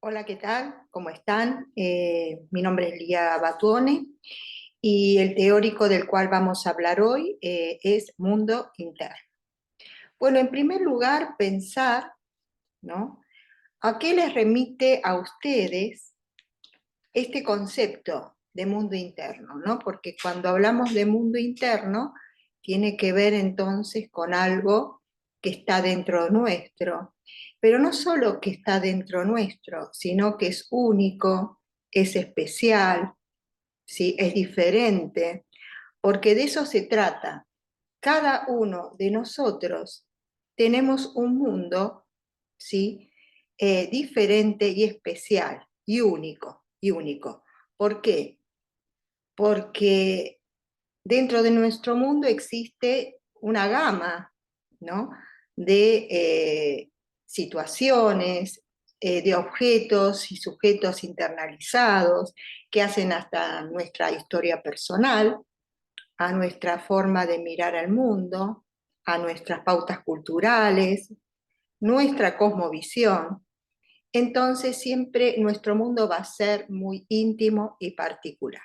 Hola, ¿qué tal? ¿Cómo están? Mi nombre es Lía Batuone y el teórico del cual vamos a hablar hoy es mundo interno. Bueno, en primer lugar, pensar, ¿no? ¿A qué les remite a ustedes este concepto de mundo interno, ¿no? Porque cuando hablamos de mundo interno, tiene que ver entonces con algo que está dentro nuestro, pero no solo que está dentro nuestro, sino que es único, es especial, ¿sí? Es diferente, porque de eso se trata. Cada uno de nosotros tenemos un mundo, ¿sí? Diferente y especial y único, y único. ¿Por qué? Porque dentro de nuestro mundo existe una gama, ¿no? de situaciones, de objetos y sujetos internalizados que hacen hasta nuestra historia personal, a nuestra forma de mirar al mundo, a nuestras pautas culturales, nuestra cosmovisión. Entonces siempre nuestro mundo va a ser muy íntimo y particular.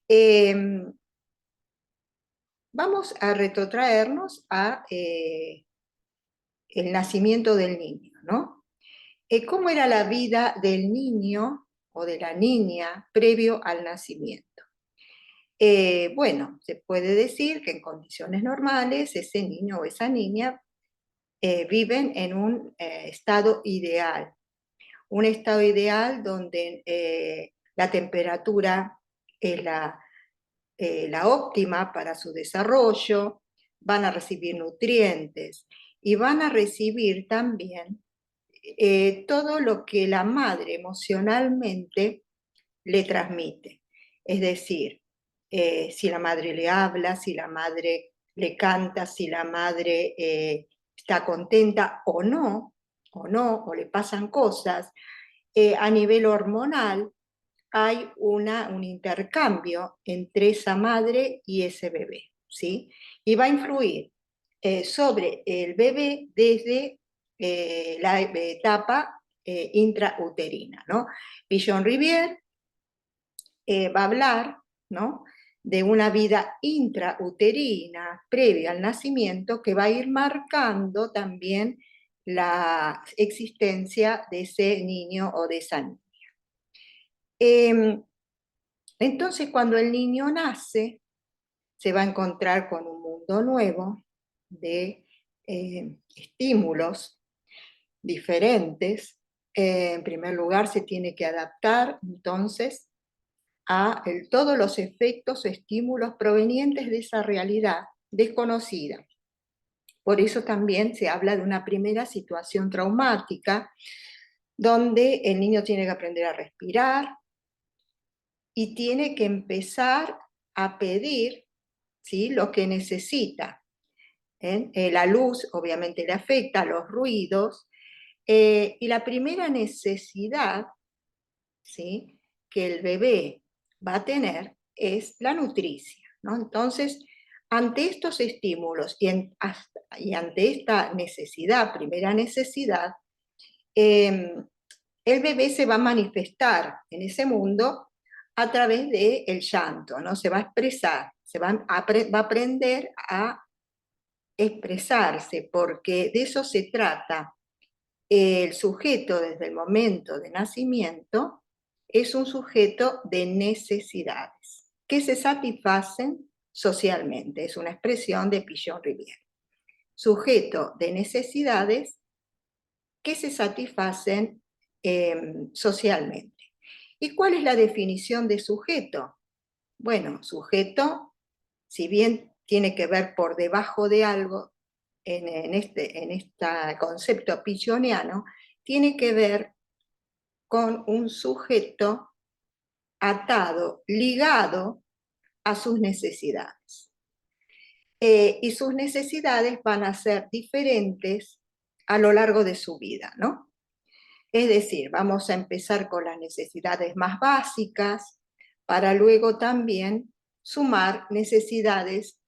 Eh, Vamos a retrotraernos a el nacimiento del niño, ¿no? ¿Cómo era la vida del niño o de la niña previo al nacimiento? Bueno, se puede decir que en condiciones normales ese niño o esa niña viven en un estado ideal, un estado ideal donde la temperatura es la óptima para su desarrollo, van a recibir nutrientes y van a recibir también todo lo que la madre emocionalmente le transmite. Es decir, si la madre le habla, si la madre le canta, si la madre está contenta o le pasan cosas, a nivel hormonal hay un intercambio entre esa madre y ese bebé, ¿sí? Y va a influir sobre el bebé desde la etapa intrauterina, ¿no? Pigeon Rivière va a hablar, ¿no? de una vida intrauterina previa al nacimiento que va a ir marcando también la existencia de ese niño o de esa niña. Eh, entonces, cuando el niño nace, se va a encontrar con un mundo nuevo de estímulos diferentes. En primer lugar, se tiene que adaptar entonces a todos los efectos o estímulos provenientes de esa realidad desconocida. Por eso también se habla de una primera situación traumática, donde el niño tiene que aprender a respirar y tiene que empezar a pedir, ¿sí? lo que necesita. La luz obviamente le afecta, los ruidos, y la primera necesidad, ¿sí? que el bebé va a tener es la nutricia, ¿no? Entonces, ante estos estímulos y ante esta necesidad, primera necesidad, eh, el bebé se va a manifestar en ese mundo a través del llanto, ¿no? Se va a expresar, va a aprender a expresarse, porque de eso se trata. El sujeto desde el momento de nacimiento es un sujeto de necesidades que se satisfacen socialmente. Es una expresión de Pigeon Rivière. Sujeto de necesidades que se satisfacen socialmente. ¿Y cuál es la definición de sujeto? Bueno, sujeto, si bien tiene que ver por debajo de algo, en este concepto pigeoniano, tiene que ver con un sujeto atado, ligado a sus necesidades. Y sus necesidades van a ser diferentes a lo largo de su vida, ¿no? Es decir, vamos a empezar con las necesidades más básicas para luego también sumar necesidades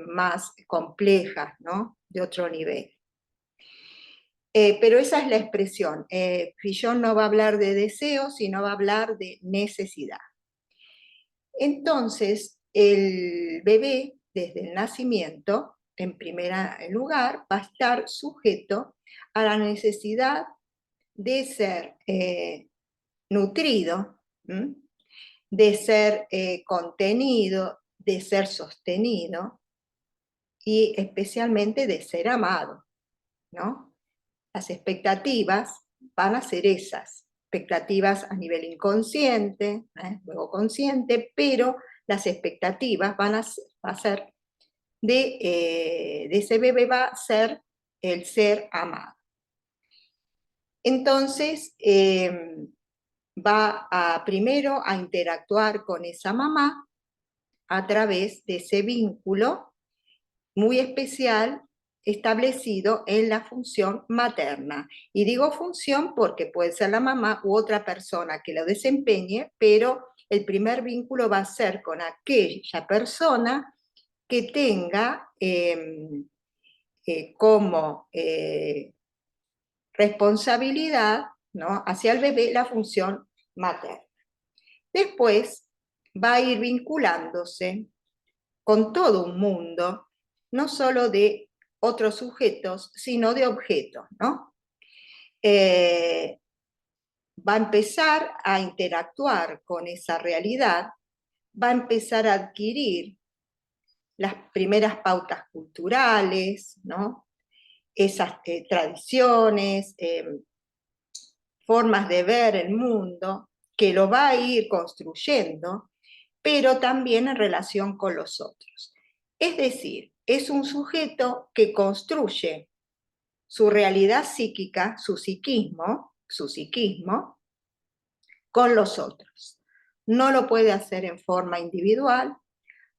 más complejas, ¿no? De otro nivel. Pero esa es la expresión. Fillon no va a hablar de deseo, sino va a hablar de necesidad. Entonces, el bebé, desde el nacimiento, en primer lugar, va a estar sujeto a la necesidad de ser nutrido, ¿m? De ser contenido, de ser sostenido y especialmente de ser amado, ¿no? Las expectativas van a ser esas, expectativas a nivel inconsciente, luego consciente, pero las expectativas van a ser de ese bebé va a ser el ser amado. Entonces, va a primero a interactuar con esa mamá a través de ese vínculo muy especial establecido en la función materna. Y digo función porque puede ser la mamá u otra persona que lo desempeñe, pero el primer vínculo va a ser con aquella persona que tenga como responsabilidad, ¿no?, hacia el bebé la función materna. Después va a ir vinculándose con todo un mundo, no solo de otros sujetos, sino de objetos, ¿no? Va a empezar a interactuar con esa realidad, va a empezar a adquirir las primeras pautas culturales, ¿no? Esas tradiciones, formas de ver el mundo, que lo va a ir construyendo, pero también en relación con los otros. Es decir, es un sujeto que construye su realidad psíquica, su psiquismo, con los otros. No lo puede hacer en forma individual,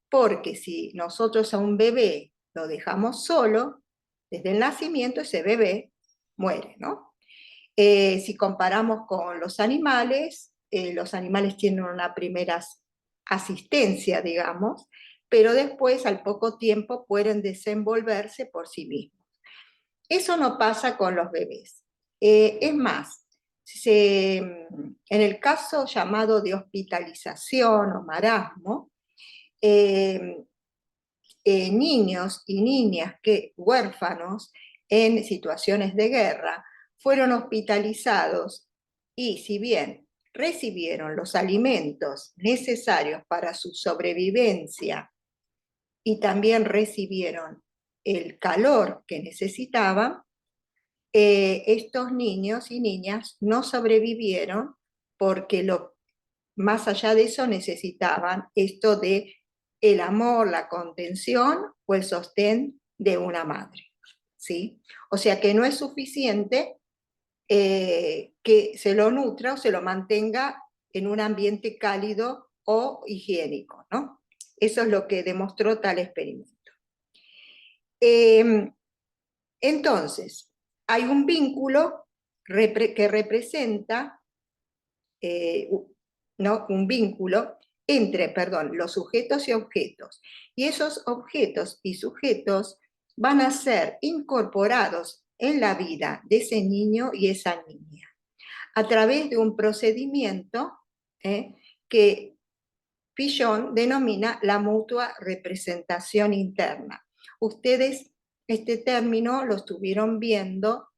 porque si nosotros a un bebé lo dejamos solo, desde el nacimiento ese bebé muere, ¿no? Si comparamos con los animales tienen una primera asistencia, digamos, pero después, al poco tiempo, pueden desenvolverse por sí mismos. Eso no pasa con los bebés. Es más, en el caso llamado de hospitalización o marasmo, eh, niños y niñas huérfanos en situaciones de guerra fueron hospitalizados y, si bien recibieron los alimentos necesarios para su sobrevivencia y también recibieron el calor que necesitaban, estos niños y niñas no sobrevivieron porque más allá de eso necesitaban esto de el amor, la contención o el sostén de una madre, ¿sí? O sea que no es suficiente que se lo nutra o se lo mantenga en un ambiente cálido o higiénico, ¿no? Eso es lo que demostró tal experimento. Entonces, hay un vínculo que representa ¿no?, un vínculo entre, los sujetos y objetos. Y esos objetos y sujetos van a ser incorporados en la vida de ese niño y esa niña a través de un procedimiento que Fillon denomina la mutua representación interna. Ustedes este término lo estuvieron viendo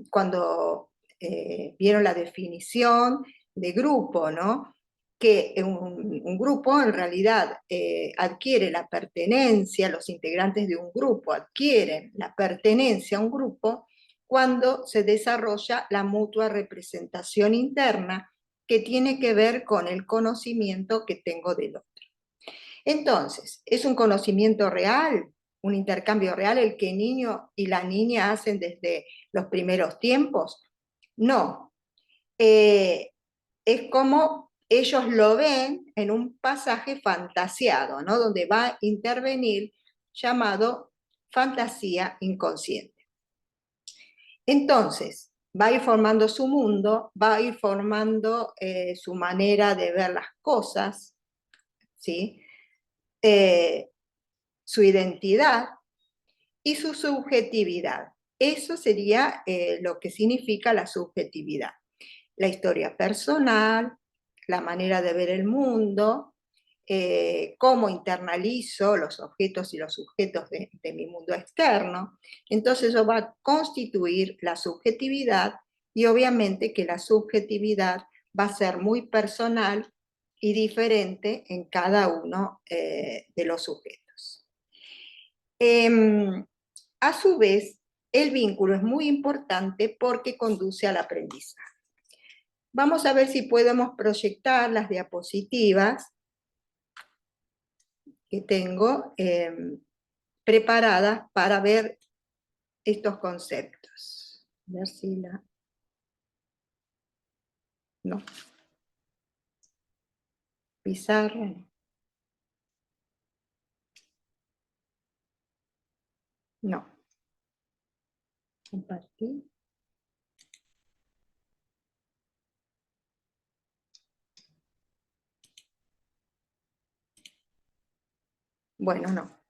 cuando vieron la definición de grupo, ¿no? Que un grupo en realidad adquiere la pertenencia, los integrantes de un grupo adquieren la pertenencia a un grupo cuando se desarrolla la mutua representación interna, que tiene que ver con el conocimiento que tengo del otro. Entonces, ¿es un conocimiento real, un intercambio real el que el niño y la niña hacen desde los primeros tiempos? No. Es como ellos lo ven en un pasaje fantasiado, ¿no?, donde va a intervenir llamado fantasía inconsciente. Entonces, va a ir formando su mundo, va a ir formando su manera de ver las cosas, ¿sí? Su identidad y su subjetividad. Eso sería lo que significa la subjetividad. La historia personal, la manera de ver el mundo, cómo internalizo los objetos y los sujetos de mi mundo externo. Entonces eso va a constituir la subjetividad y obviamente que la subjetividad va a ser muy personal y diferente en cada uno de los sujetos. A su vez, el vínculo es muy importante porque conduce al aprendizaje. Vamos a ver si podemos proyectar las diapositivas que tengo preparadas para ver estos conceptos. A ver si la... No. Pizarra. No. Compartir. Bueno, no.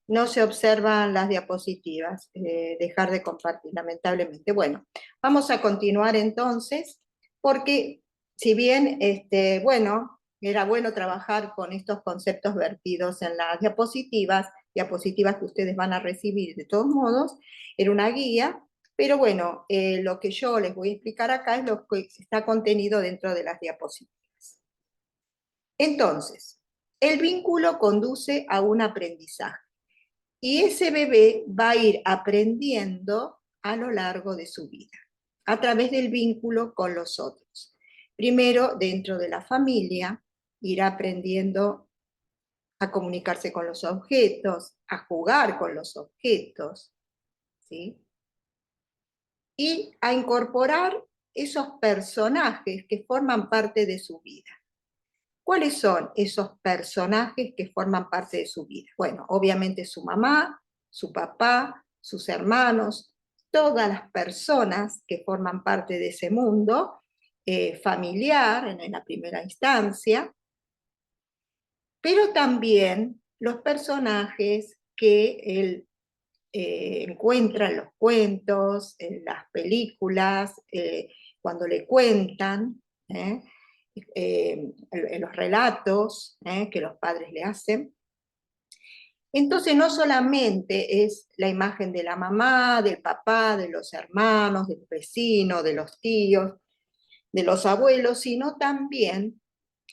No se observan las diapositivas. Dejar de compartir, lamentablemente. Bueno, vamos a continuar entonces, porque si bien, bueno, era bueno trabajar con estos conceptos vertidos en las diapositivas que ustedes van a recibir de todos modos, era una guía, pero bueno, lo que yo les voy a explicar acá es lo que está contenido dentro de las diapositivas. Entonces, el vínculo conduce a un aprendizaje. Y ese bebé va a ir aprendiendo a lo largo de su vida, a través del vínculo con los otros. Primero, dentro de la familia, irá aprendiendo a comunicarse con los objetos, a jugar con los objetos, ¿sí? Y a incorporar esos personajes que forman parte de su vida. ¿Cuáles son esos personajes que forman parte de su vida? Bueno, obviamente su mamá, su papá, sus hermanos, todas las personas que forman parte de ese mundo familiar en la primera instancia, pero también los personajes que él encuentra en los cuentos, en las películas, cuando le cuentan, en los relatos que los padres le hacen. Entonces no solamente es la imagen de la mamá, del papá, de los hermanos, del vecino, de los tíos, de los abuelos, sino también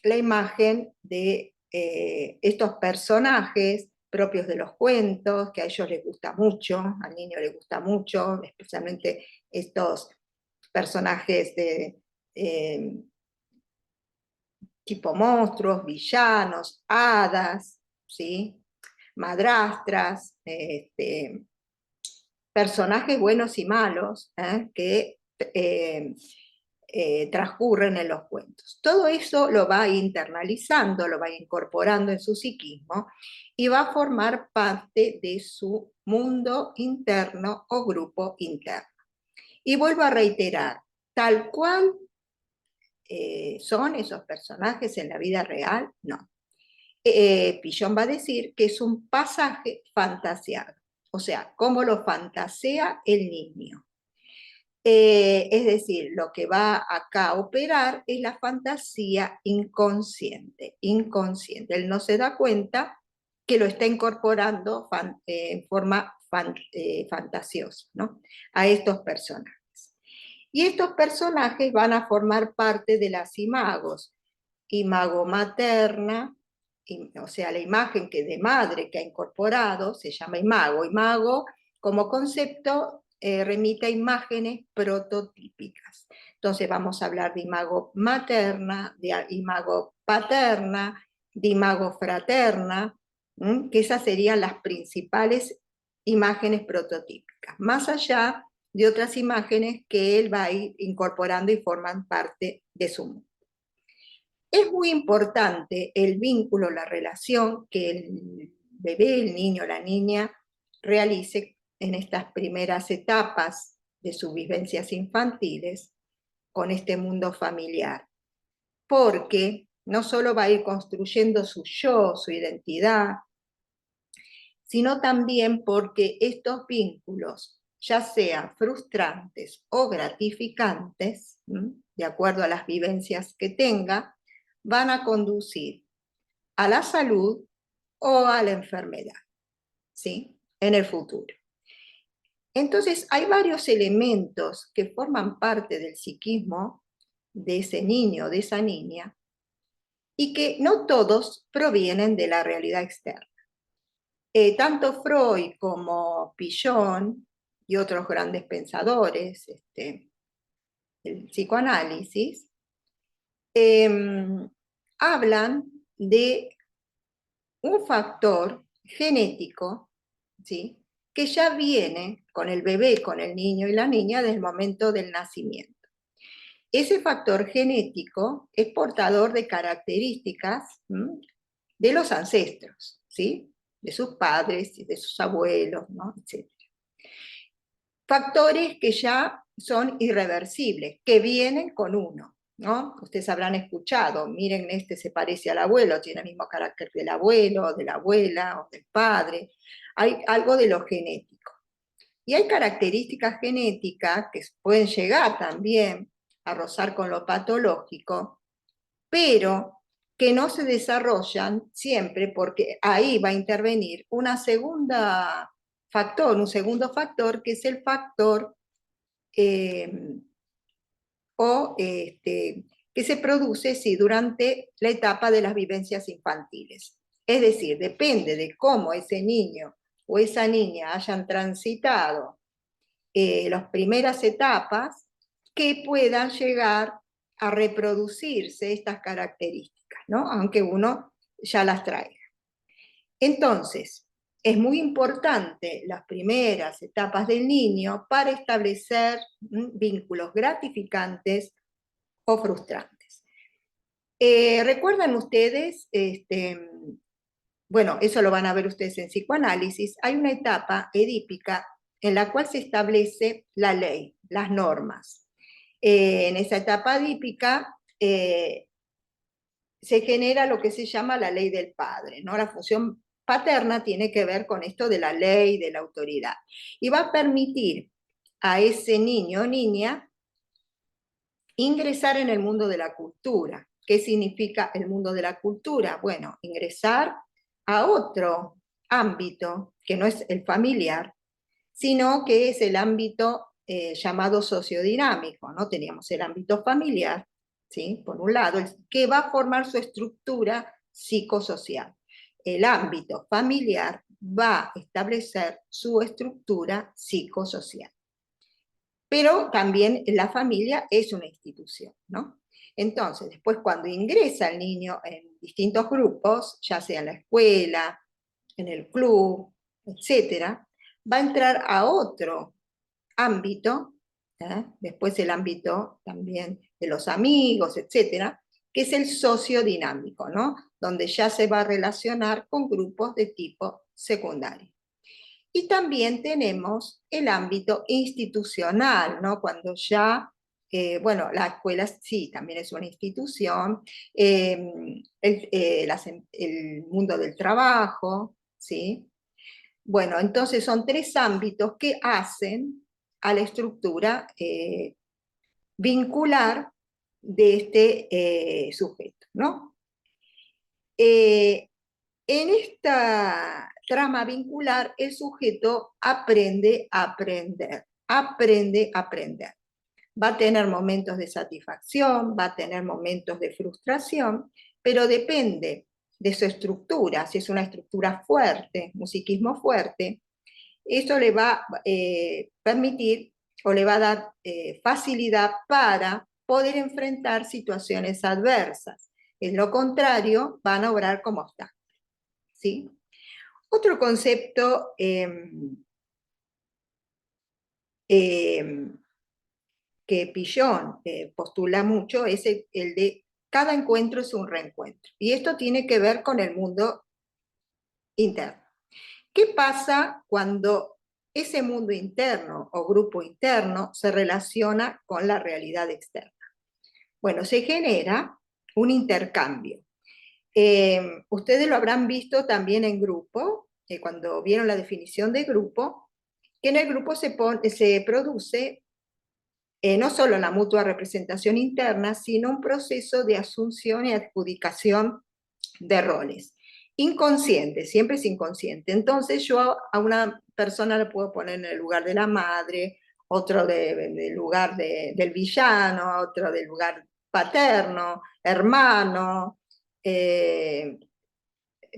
la imagen de estos personajes propios de los cuentos, que a ellos les gusta mucho, al niño le gusta mucho, especialmente estos personajes de tipo monstruos, villanos, hadas, ¿sí? Madrastras, personajes buenos y malos que transcurren en los cuentos. Todo eso lo va internalizando, lo va incorporando en su psiquismo y va a formar parte de su mundo interno o grupo interno. Y vuelvo a reiterar, tal cual son esos personajes en la vida real, no. Pillon va a decir que es un pasaje fantasiado, o sea, cómo lo fantasea el niño. Es decir, lo que va acá a operar es la fantasía inconsciente, inconsciente. Él no se da cuenta que lo está incorporando en forma fantasiosa, ¿no? A estos personajes. Y estos personajes van a formar parte de las imagos, imago materna, o sea, la imagen que de madre que ha incorporado se llama imago. Imago, como concepto, remite a imágenes prototípicas. Entonces vamos a hablar de imago materna, de imago paterna, de imago fraterna, que esas serían las principales imágenes prototípicas, más allá de otras imágenes que él va a ir incorporando y forman parte de su mundo. Es muy importante el vínculo, la relación que el bebé, el niño, la niña realice en estas primeras etapas de sus vivencias infantiles con este mundo familiar, porque no solo va a ir construyendo su yo, su identidad, sino también porque estos vínculos ya sean frustrantes o gratificantes, de acuerdo a las vivencias que tenga, van a conducir a la salud o a la enfermedad, ¿sí? En el futuro. Entonces, hay varios elementos que forman parte del psiquismo de ese niño o de esa niña y que no todos provienen de la realidad externa. Tanto Freud como Pillon y otros grandes pensadores, el psicoanálisis, hablan de un factor genético, ¿sí? Que ya viene con el bebé, con el niño y la niña desde el momento del nacimiento. Ese factor genético es portador de características de los ancestros, ¿sí? De sus padres y de sus abuelos, ¿no? Etc. Factores que ya son irreversibles, que vienen con uno, ¿no? Ustedes habrán escuchado, miren, este se parece al abuelo, tiene el mismo carácter del abuelo, de la abuela o del padre. Hay algo de lo genético. Y hay características genéticas que pueden llegar también a rozar con lo patológico, pero que no se desarrollan siempre porque ahí va a intervenir un segundo factor que es el factor eh, que se produce durante la etapa de las vivencias infantiles. Es decir, depende de cómo ese niño o esa niña hayan transitado las primeras etapas, que puedan llegar a reproducirse estas características, ¿no? Aunque uno ya las traiga. Entonces, es muy importante las primeras etapas del niño para establecer vínculos gratificantes o frustrantes. ¿Recuerdan ustedes, bueno, eso lo van a ver ustedes en psicoanálisis, hay una etapa edípica en la cual se establece la ley, las normas. En esa etapa edípica se genera lo que se llama la ley del padre, ¿no? La función paterna tiene que ver con esto de la ley, de la autoridad, y va a permitir a ese niño o niña ingresar en el mundo de la cultura. ¿Qué significa el mundo de la cultura? Bueno, ingresar a otro ámbito que no es el familiar, sino que es el ámbito llamado sociodinámico, ¿no? Teníamos el ámbito familiar, ¿sí? Por un lado, que va a formar su estructura psicosocial. El ámbito familiar va a establecer su estructura psicosocial. Pero también la familia es una institución, ¿no? Entonces, después cuando ingresa el niño en distintos grupos, ya sea en la escuela, en el club, etcétera, va a entrar a otro ámbito, después el ámbito también de los amigos, etcétera, que es el sociodinámico, ¿no? Donde ya se va a relacionar con grupos de tipo secundario. Y también tenemos el ámbito institucional, ¿no? Cuando ya, bueno, la escuela sí, también es una institución, el mundo del trabajo, ¿sí? Bueno, entonces son tres ámbitos que hacen a la estructura vincular de este sujeto, ¿no? Eh, en esta trama vincular, el sujeto aprende a aprender, aprende a aprender. Va a tener momentos de satisfacción, va a tener momentos de frustración, pero depende de su estructura. Si es una estructura fuerte, un psiquismo fuerte, eso le va a permitir o le va a dar facilidad para poder enfrentar situaciones adversas. En lo contrario, van a obrar como obstáculos, ¿sí? Otro concepto que Pillon postula mucho es el de cada encuentro es un reencuentro. Y esto tiene que ver con el mundo interno. ¿Qué pasa cuando ese mundo interno o grupo interno se relaciona con la realidad externa? Bueno, se genera un intercambio. Ustedes lo habrán visto también en grupo, cuando vieron la definición de grupo, que en el grupo se produce no solo la mutua representación interna, sino un proceso de asunción y adjudicación de roles. Inconsciente, siempre es inconsciente. Entonces yo a una persona le puedo poner en el lugar de la madre, otro del lugar del villano, otro del lugar paterno, hermano,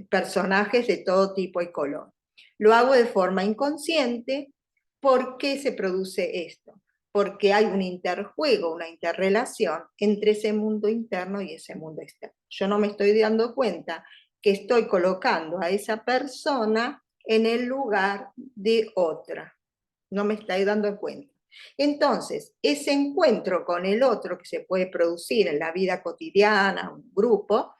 personajes de todo tipo y color. Lo hago de forma inconsciente. ¿Por qué se produce esto? Porque hay un interjuego, una interrelación entre ese mundo interno y ese mundo externo. Yo no me estoy dando cuenta que estoy colocando a esa persona en el lugar de otra. No me estoy dando cuenta. Entonces, ese encuentro con el otro que se puede producir en la vida cotidiana, un grupo,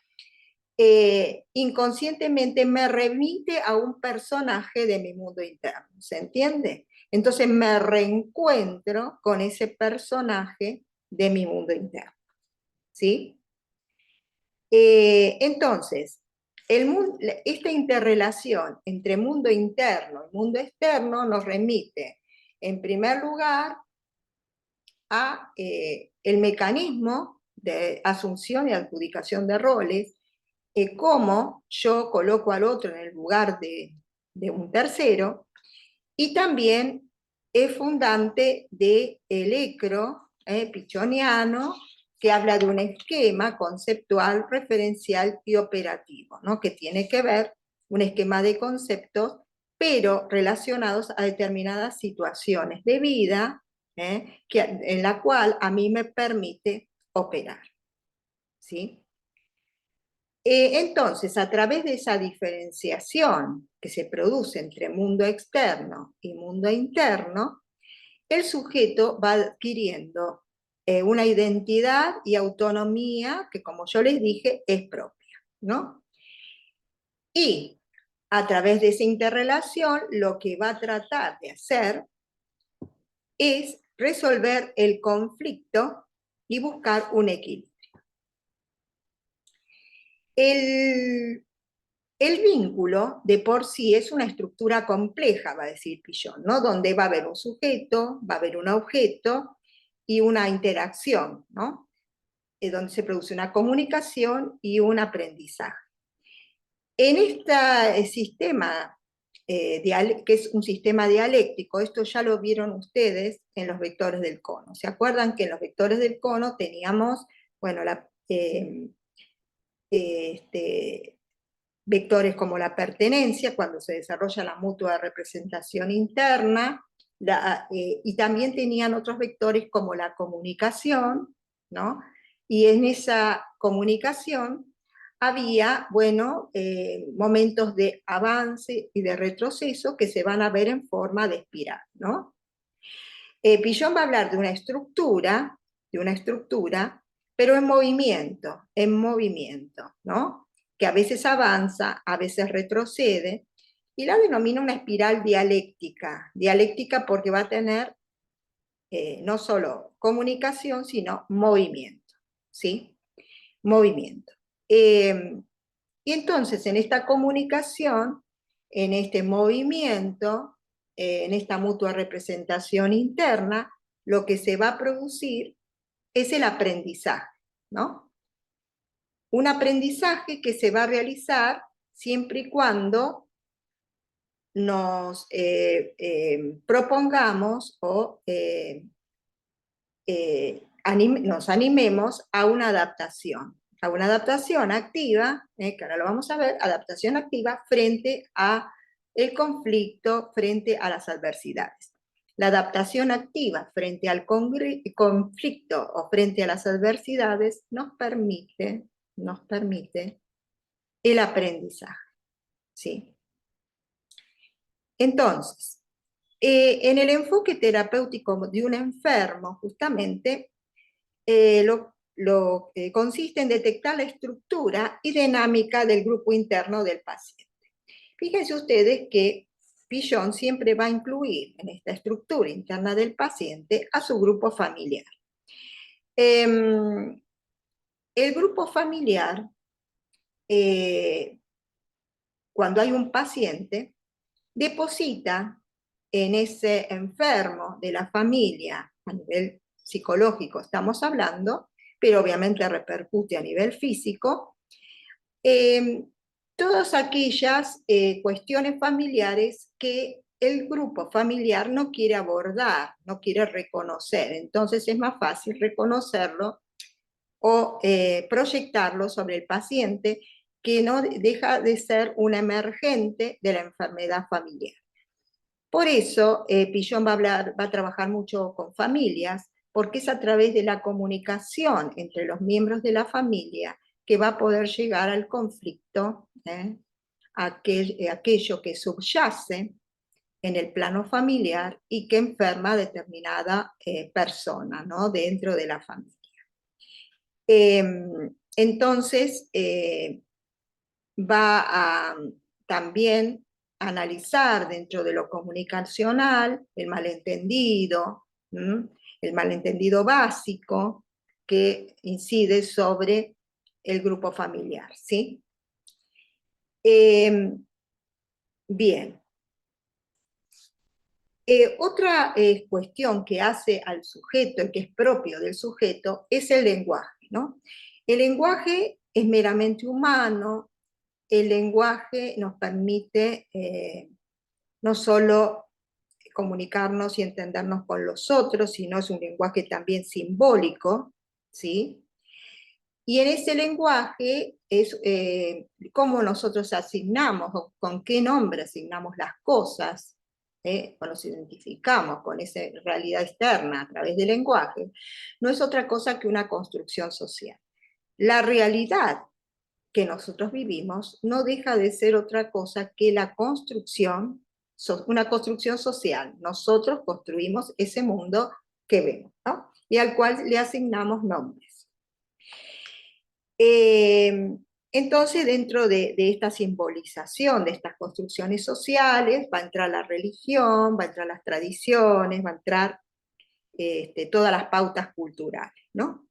inconscientemente me remite a un personaje de mi mundo interno, ¿se entiende? Entonces me reencuentro con ese personaje de mi mundo interno, ¿sí? Entonces, esta interrelación entre mundo interno y mundo externo nos remite, en primer lugar, a el mecanismo de asunción y adjudicación de roles, cómo yo coloco al otro en el lugar de un tercero, y también es fundante del ecro pichoniano, que habla de un esquema conceptual, referencial y operativo, ¿no? Que tiene que ver un esquema de conceptos, pero relacionados a determinadas situaciones de vida, en la cual a mí me permite operar, ¿sí? Entonces, a través de esa diferenciación que se produce entre mundo externo y mundo interno, el sujeto va adquiriendo una identidad y autonomía que, como yo les dije, es propia, ¿no? Y a través de esa interrelación, lo que va a tratar de hacer es resolver el conflicto y buscar un equilibrio. El, El vínculo de por sí es una estructura compleja, va a decir Pillon, ¿no? Donde va a haber un sujeto, va a haber un objeto y una interacción, ¿no? Donde se produce una comunicación y un aprendizaje. En este sistema, que es un sistema dialéctico, esto ya lo vieron ustedes en los vectores del cono. ¿Se acuerdan que en los vectores del cono teníamos, bueno, este, vectores como la pertenencia, cuando se desarrolla la mutua representación interna, y también tenían otros vectores como la comunicación, ¿no? Y en esa comunicación había, bueno, momentos de avance y de retroceso que se van a ver en forma de espiral, ¿no? Pillon va a hablar de una estructura, pero en movimiento, ¿no? Que a veces avanza, a veces retrocede, y la denomina una espiral dialéctica porque va a tener no solo comunicación, sino movimiento, ¿sí? Movimiento. Y entonces en esta comunicación, en este movimiento, en esta mutua representación interna, lo que se va a producir es el aprendizaje, ¿no? Un aprendizaje que se va a realizar siempre y cuando nos propongamos o nos animemos a una adaptación activa, que ahora lo vamos a ver, adaptación activa frente a el conflicto, frente a las adversidades. La adaptación activa frente al conflicto o frente a las adversidades nos permite el aprendizaje, ¿sí? Entonces, en el enfoque terapéutico de un enfermo, justamente, consiste en detectar la estructura y dinámica del grupo interno del paciente. Fíjense ustedes que Pillon siempre va a incluir en esta estructura interna del paciente a su grupo familiar. El grupo familiar, cuando hay un paciente, deposita en ese enfermo de la familia, a nivel psicológico estamos hablando, pero obviamente repercute a nivel físico, eh, todas aquellas cuestiones familiares que el grupo familiar no quiere abordar, no quiere reconocer. Entonces es más fácil reconocerlo o proyectarlo sobre el paciente, que no deja de ser un emergente de la enfermedad familiar. Por eso Pillon va a trabajar mucho con familias, porque es a través de la comunicación entre los miembros de la familia que va a poder llegar al conflicto, aquello que subyace en el plano familiar y que enferma a determinada persona, ¿no?, dentro de la familia. Entonces, va a también analizar dentro de lo comunicacional el malentendido básico que incide sobre el grupo familiar, ¿sí? Bien. Otra cuestión que hace al sujeto, que es propio del sujeto, es el lenguaje, ¿no? El lenguaje es meramente humano. El lenguaje nos permite no solo comunicarnos y entendernos con los otros, sino es un lenguaje también simbólico, ¿sí? Y en ese lenguaje es cómo nosotros asignamos, o con qué nombre asignamos las cosas, o nos identificamos con esa realidad externa a través del lenguaje, no es otra cosa que una construcción social. La realidad que nosotros vivimos no deja de ser otra cosa que la construcción, una construcción social. Nosotros construimos ese mundo que vemos, ¿no?, y al cual le asignamos nombres. Entonces, dentro de esta simbolización, de estas construcciones sociales, va a entrar la religión, va a entrar las tradiciones, va a entrar todas las pautas culturales, ¿no?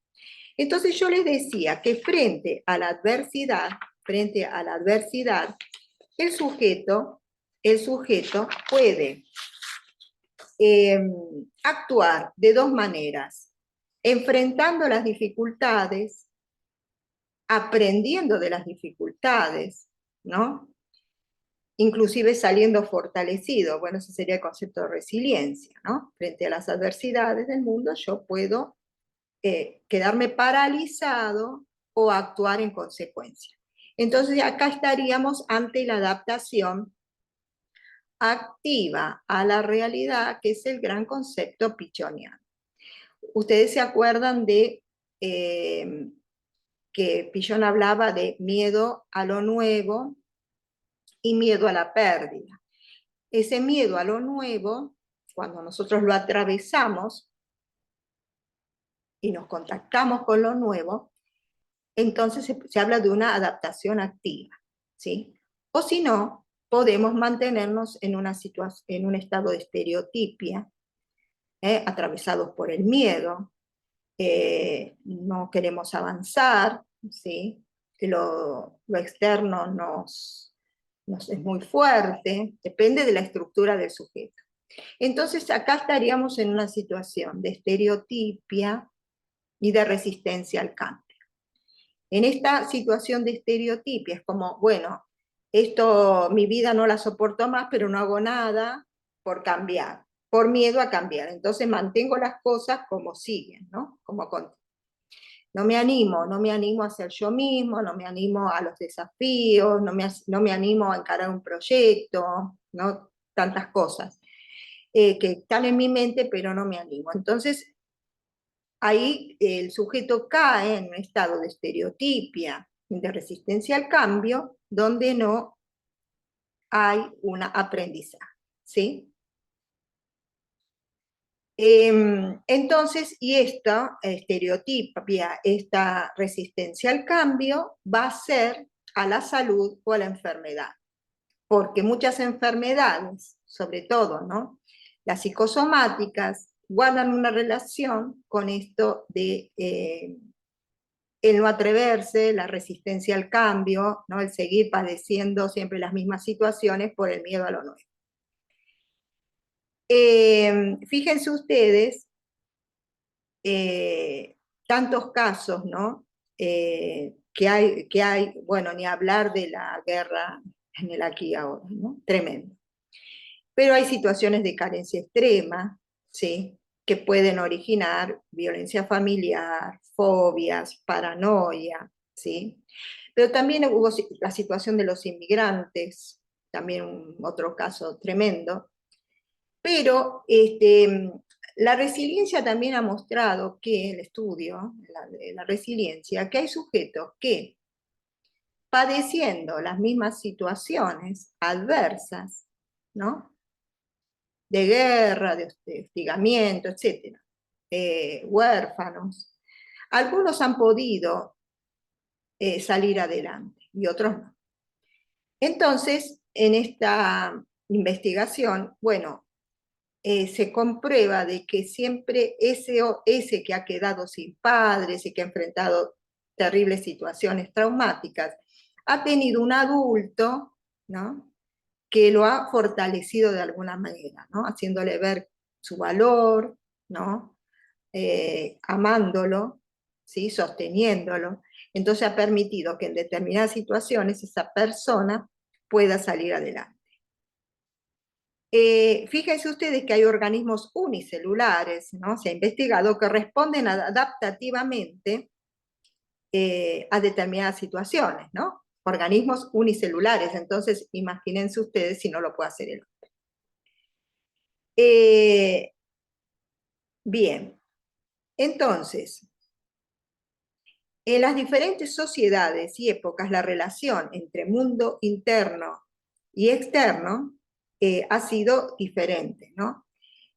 Entonces yo les decía que frente a la adversidad, el sujeto puede actuar de dos maneras: enfrentando las dificultades, aprendiendo de las dificultades, ¿no?, inclusive saliendo fortalecido. Bueno, ese sería el concepto de resiliencia, ¿no? Frente a las adversidades del mundo, yo puedo quedarme paralizado o actuar en consecuencia. Entonces acá estaríamos ante la adaptación activa a la realidad, que es el gran concepto pichoniano. Ustedes se acuerdan de que Pichon hablaba de miedo a lo nuevo y miedo a la pérdida. Ese miedo a lo nuevo, cuando nosotros lo atravesamos y nos contactamos con lo nuevo, entonces se habla de una adaptación activa, ¿sí? O si no, podemos mantenernos en en un estado de estereotipia, atravesados por el miedo, no queremos avanzar, ¿sí? Lo externo nos es muy fuerte, depende de la estructura del sujeto. Entonces acá estaríamos en una situación de estereotipia y de resistencia al cambio. En esta situación de estereotipia es como, bueno, mi vida no la soporto más, pero no hago nada por cambiar, por miedo a cambiar. Entonces mantengo las cosas como siguen, ¿no? No me animo a ser yo mismo, no me animo a los desafíos, no me animo a encarar un proyecto, ¿no? Tantas cosas que están en mi mente, pero no me animo. Entonces, ahí el sujeto cae en un estado de estereotipia, de resistencia al cambio, donde no hay un aprendizaje, ¿sí? Entonces, y esta estereotipia, esta resistencia al cambio, va a ser a la salud o a la enfermedad, porque muchas enfermedades, sobre todo, ¿no?, las psicosomáticas, guardan una relación con esto de el no atreverse, la resistencia al cambio, ¿no?, el seguir padeciendo siempre las mismas situaciones por el miedo a lo nuevo. Fíjense ustedes, tantos casos, ¿no? Que hay, bueno, ni hablar de la guerra en el aquí y ahora, ¿no? Tremendo. Pero hay situaciones de carencia extrema, ¿sí? Que pueden originar violencia familiar, fobias, paranoia, ¿sí? Pero también hubo la situación de los inmigrantes, también otro caso tremendo. Pero la resiliencia también ha mostrado que el estudio, la resiliencia, que hay sujetos que padeciendo las mismas situaciones adversas, ¿no? De guerra, de hostigamiento, etc., huérfanos, algunos han podido salir adelante y otros no. Entonces, en esta investigación, bueno, se comprueba de que siempre ese que ha quedado sin padres y que ha enfrentado terribles situaciones traumáticas, ha tenido un adulto, ¿no? Que lo ha fortalecido de alguna manera, ¿no? Haciéndole ver su valor, ¿no? Amándolo, ¿sí? Sosteniéndolo. Entonces ha permitido que en determinadas situaciones esa persona pueda salir adelante. Fíjense ustedes que hay organismos unicelulares, ¿no? Se ha investigado que responden adaptativamente a determinadas situaciones, ¿no? Organismos unicelulares, entonces imagínense ustedes si no lo puede hacer el hombre. Bien, entonces, en las diferentes sociedades y épocas, la relación entre mundo interno y externo ha sido diferente, ¿no?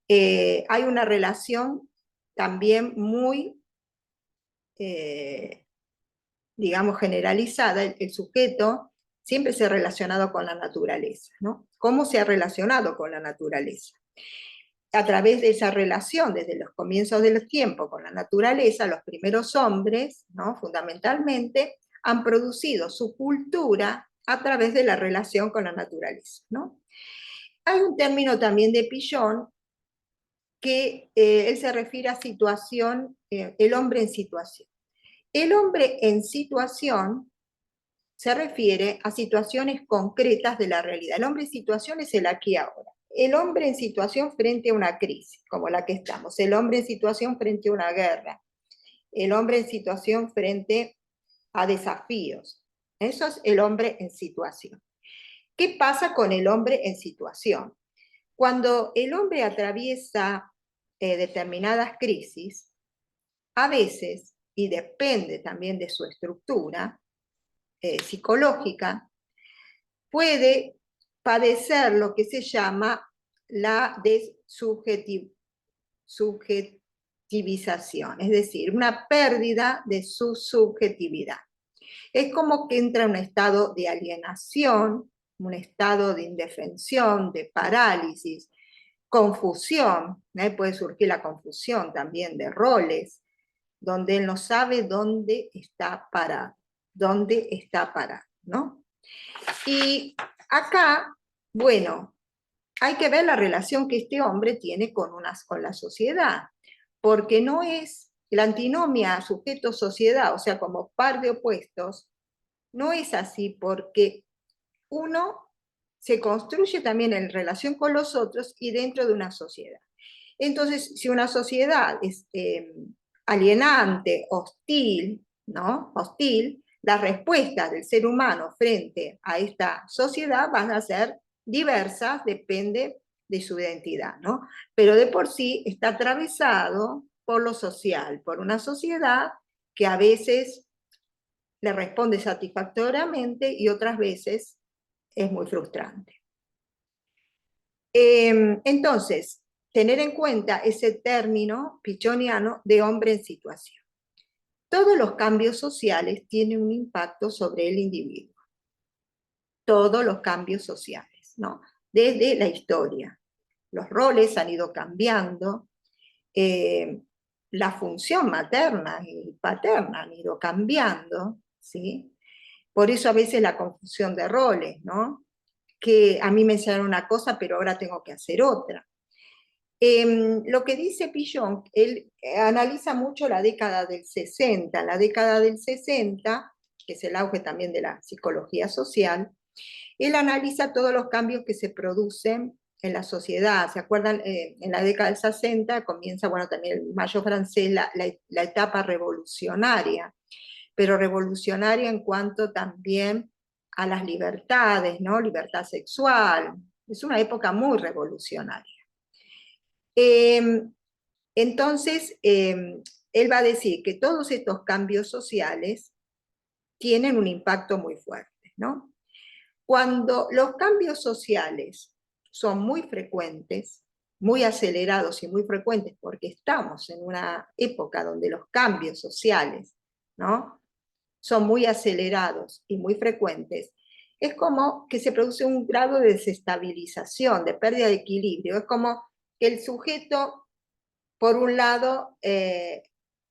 Hay una relación también muy, eh, digamos, generalizada. El sujeto siempre se ha relacionado con la naturaleza, ¿no? ¿Cómo se ha relacionado con la naturaleza? A través de esa relación desde los comienzos del tiempo con la naturaleza, los primeros hombres, ¿no? Fundamentalmente, han producido su cultura a través de la relación con la naturaleza, ¿no? Hay un término también de Pillon que él se refiere a situación, el hombre en situación. El hombre en situación se refiere a situaciones concretas de la realidad. El hombre en situación es el aquí y ahora. El hombre en situación frente a una crisis, como la que estamos. El hombre en situación frente a una guerra. El hombre en situación frente a desafíos. Eso es el hombre en situación. ¿Qué pasa con el hombre en situación? Cuando el hombre atraviesa determinadas crisis, a veces, y depende también de su estructura psicológica, puede padecer lo que se llama la subjetivización, es decir, una pérdida de su subjetividad. Es como que entra en un estado de alienación, un estado de indefensión, de parálisis, confusión, puede surgir la confusión también de roles, donde él no sabe dónde está parado, ¿no? Y acá, bueno, hay que ver la relación que este hombre tiene con la sociedad, porque no es la antinomia sujeto-sociedad, o sea, como par de opuestos, no es así porque uno se construye también en relación con los otros y dentro de una sociedad. Entonces, si una sociedad es alienante, hostil, ¿no? Hostil, las respuestas del ser humano frente a esta sociedad van a ser diversas, depende de su identidad, ¿no? Pero de por sí está atravesado por lo social, por una sociedad que a veces le responde satisfactoriamente y otras veces es muy frustrante. Entonces, tener en cuenta ese término pichoniano de hombre en situación. Todos los cambios sociales tienen un impacto sobre el individuo. Todos los cambios sociales, ¿no? Desde la historia. Los roles han ido cambiando, la función materna y paterna han ido cambiando, ¿sí? Por eso a veces la confusión de roles, ¿no? Que a mí me enseñaron una cosa, pero ahora tengo que hacer otra. Lo que dice Pillon, él analiza mucho la década del 60. La década del 60, que es el auge también de la psicología social, él analiza todos los cambios que se producen en la sociedad. ¿Se acuerdan? En la década del 60 comienza, bueno, también el Mayo francés, la etapa revolucionaria, pero revolucionaria en cuanto también a las libertades, ¿no? Libertad sexual. Es una época muy revolucionaria. Entonces, él va a decir que todos estos cambios sociales tienen un impacto muy fuerte, ¿no? Cuando los cambios sociales son muy frecuentes, muy acelerados y muy frecuentes, porque estamos en una época donde los cambios sociales, ¿no?, son muy acelerados y muy frecuentes, es como que se produce un grado de desestabilización, de pérdida de equilibrio. Es como que el sujeto, por un lado,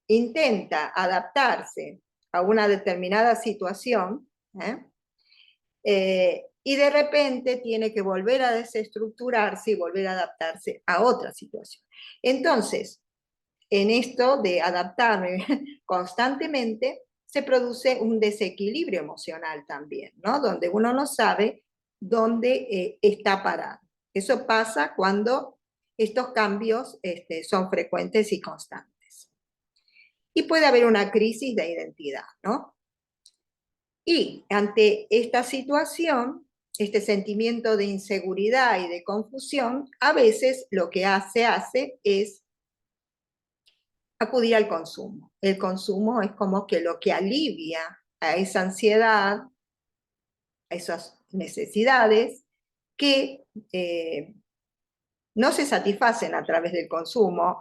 intenta adaptarse a una determinada situación, y de repente tiene que volver a desestructurarse y volver a adaptarse a otra situación. Entonces, en esto de adaptarme constantemente, se produce un desequilibrio emocional también, ¿no? Donde uno no sabe dónde está parado. Eso pasa cuando estos cambios son frecuentes y constantes. Y puede haber una crisis de identidad, ¿no? Y ante esta situación, este sentimiento de inseguridad y de confusión, a veces lo que hace es acudir al consumo. El consumo es como que lo que alivia a esa ansiedad, a esas necesidades que no se satisfacen a través del consumo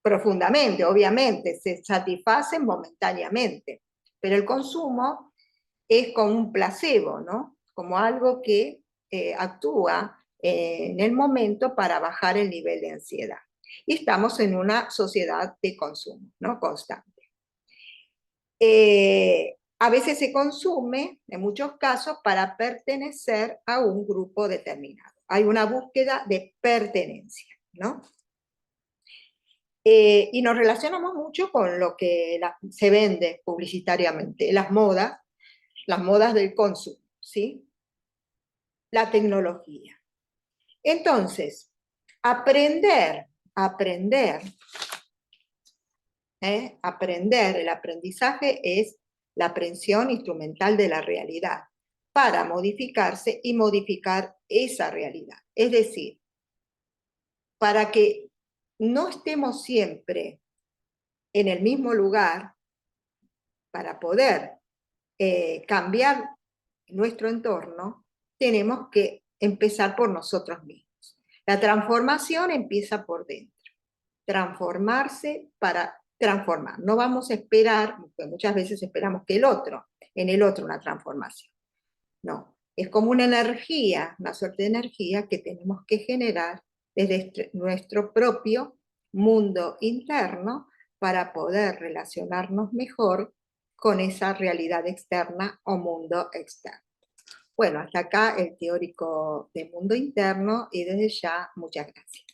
profundamente, obviamente, se satisfacen momentáneamente, pero el consumo es como un placebo, ¿no? Como algo que actúa en el momento para bajar el nivel de ansiedad. Y estamos en una sociedad de consumo, ¿no?, constante. A veces se consume, en muchos casos, para pertenecer a un grupo determinado. Hay una búsqueda de pertenencia, ¿no? Y nos relacionamos mucho con lo que se vende publicitariamente, las modas del consumo, ¿sí? La tecnología. Entonces, aprender, el aprendizaje es la aprehensión instrumental de la realidad para modificarse y modificar esa realidad. Es decir, para que no estemos siempre en el mismo lugar, para poder cambiar nuestro entorno, tenemos que empezar por nosotros mismos. La transformación empieza por dentro. Transformarse para transformar. No vamos a esperar, porque muchas veces esperamos que en el otro una transformación. No, es como una energía, una suerte de energía que tenemos que generar desde nuestro propio mundo interno para poder relacionarnos mejor con esa realidad externa o mundo externo. Bueno, hasta acá el teórico de mundo interno y desde ya muchas gracias.